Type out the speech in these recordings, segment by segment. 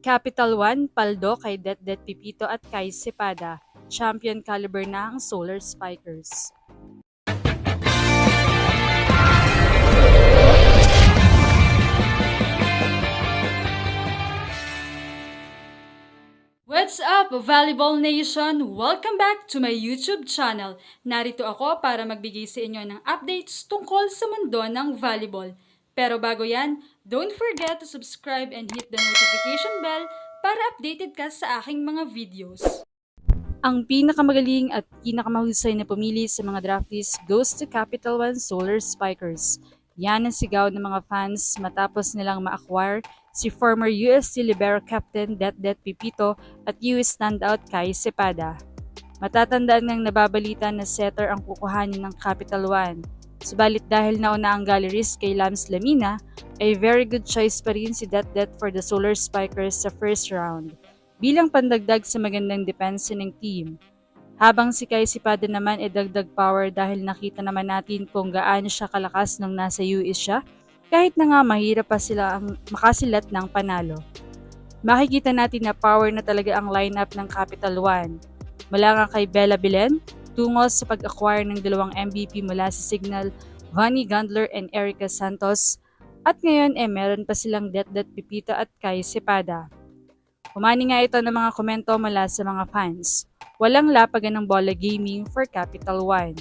Capital One, paldo kay Det Pipito at kay Cepeda. Champion caliber na ang Solar Spikers. What's up, Volleyball Nation? Welcome back to my YouTube channel. Narito ako para magbigay sa inyo ng updates tungkol sa mundo ng volleyball. Pero bago yan, don't forget to subscribe and hit the notification bell para updated ka sa aking mga videos. Ang pinakamagaling at pinakamahusay na pumili sa mga draftees goes to Capital One Solar Spikers. Yan ang sigaw ng mga fans matapos nilang ma-acquire si former UST Libero Captain Det Pipito at US standout Kai Cepeda. Matatandaan ngang nababalita na setter ang kukuhanin ng Capital One. Subalit dahil nauna ang galleries kay Lams Lamina, ay very good choice pa rin si Det for the Solar Spikers sa first round, bilang pandagdag sa magandang depensa ng team. Habang si Kai Cepeda naman ay dagdag power dahil nakita naman natin kung gaano siya kalakas nung nasa US siya, kahit na nga mahirap pa sila ang makasilat ng panalo. Makikita natin na power na talaga ang lineup ng Capital One. Mula nga kay Bella Belen, tungo sa pag-acquire ng dalawang MVP mula sa Signal, Vonnie Gundler and Erica Santos, at ngayon meron pa silang Det Pipito at Kai Cepeda. Umani nga ito ng mga komento mula sa mga fans. Walang lapagan ng bola gaming for Capital One.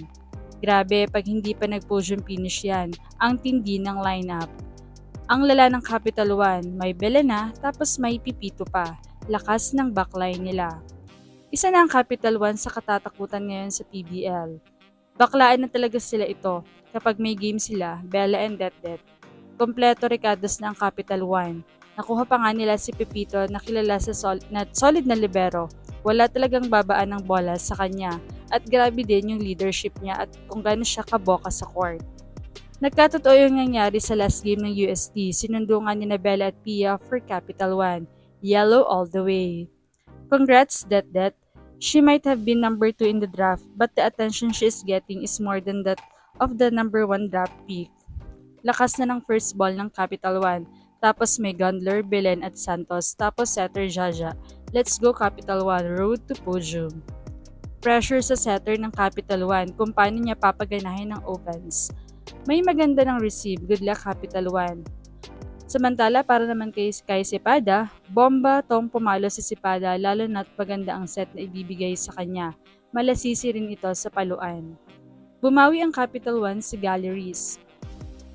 Grabe pag hindi pa nag-podium finish yan, ang tindi ng lineup. Ang lala ng Capital One, may Belena tapos may Pipito pa, lakas ng backline nila. Isa na ang Capital One sa katatakutan ngayon sa PBL. Baklaan na talaga sila ito kapag may game sila, Bella and Det. Kompleto recados na ang Capital One. Nakuha pa nga nila si Pipito na kilala sa solid na libero. Wala talagang babaan ng bola sa kanya at grabe din yung leadership niya at kung gaano siya kaboka sa court. Nagkatotoo yung nangyari sa last game ng UST, sinundungan ni na Bella at Pia for Capital One. Yellow all the way. Congrats, Det. She might have been number 2 in the draft, but the attention she is getting is more than that of the number 1 draft pick. Lakas na ng first ball ng Capital One. Tapos may Gundler, Belen at Santos, tapos setter Jaja. Let's go Capital One, road to podium. Pressure sa setter ng Capital One kung paano niya papaganahin ng offense. May maganda ng receive, good luck Capital One. Samantala para naman kay Cepeda, bomba tong pumalo si Cepeda lalo na't maganda ang set na ibibigay sa kanya. Malasisi rin ito sa paluan. Bumawi ang Capital One sa galleries.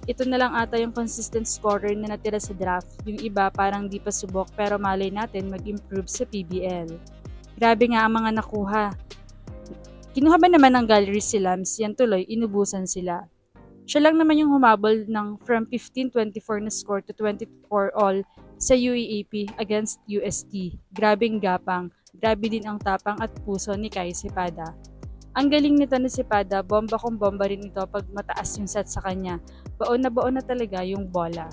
Ito na lang ata yung consistent scorer na natira sa draft. Yung iba parang di pa subok pero malay natin mag-improve sa PBL. Grabe nga ang mga nakuha. Kinuha ba naman ng gallery si Lams, yan tuloy, inubusan sila. Siya lang naman yung humabol ng from 15-24 na score to 24 all sa UEAP against UST. Grabing gapang, grabe din ang tapang at puso ni Kai Cepeda. Ang galing nito na Cepeda, bomba kung bomba rin ito pag mataas yung set sa kanya. Baon na talaga yung bola.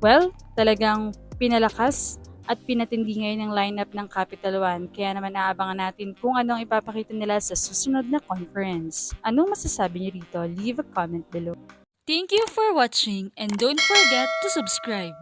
Well, talagang pinalakas at pinatindi ngayon ang lineup ng Capital One. Kaya naman aabangan natin kung anong ipapakita nila sa susunod na conference. Anong masasabi niyo rito? Leave a comment below. Thank you for watching and don't forget to subscribe.